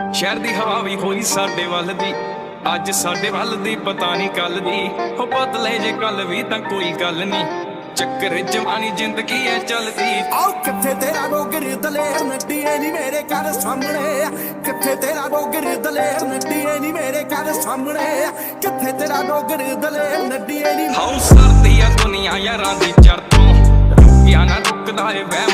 शहर दी हवा भी होई साडे वल दी, अज साडे वल दी पता नहीं कल दी। हो बदले जे कल भी तां कोई गल नहीं, चक्कर जवानी जिंदगी है चलदी। आओ किथे तेरा डोगर दलेर नड्डीए नी मेरे घर सामने, किथे तेरा डोगर दलेर नड्डीए नी मेरे घर सामने, किथे तेरा डोगर दलेर नड्डीए नी। हाउ सरदी आ दुनिया यारां दी चढ़ तों, रुकिया ना रुकदा ए वह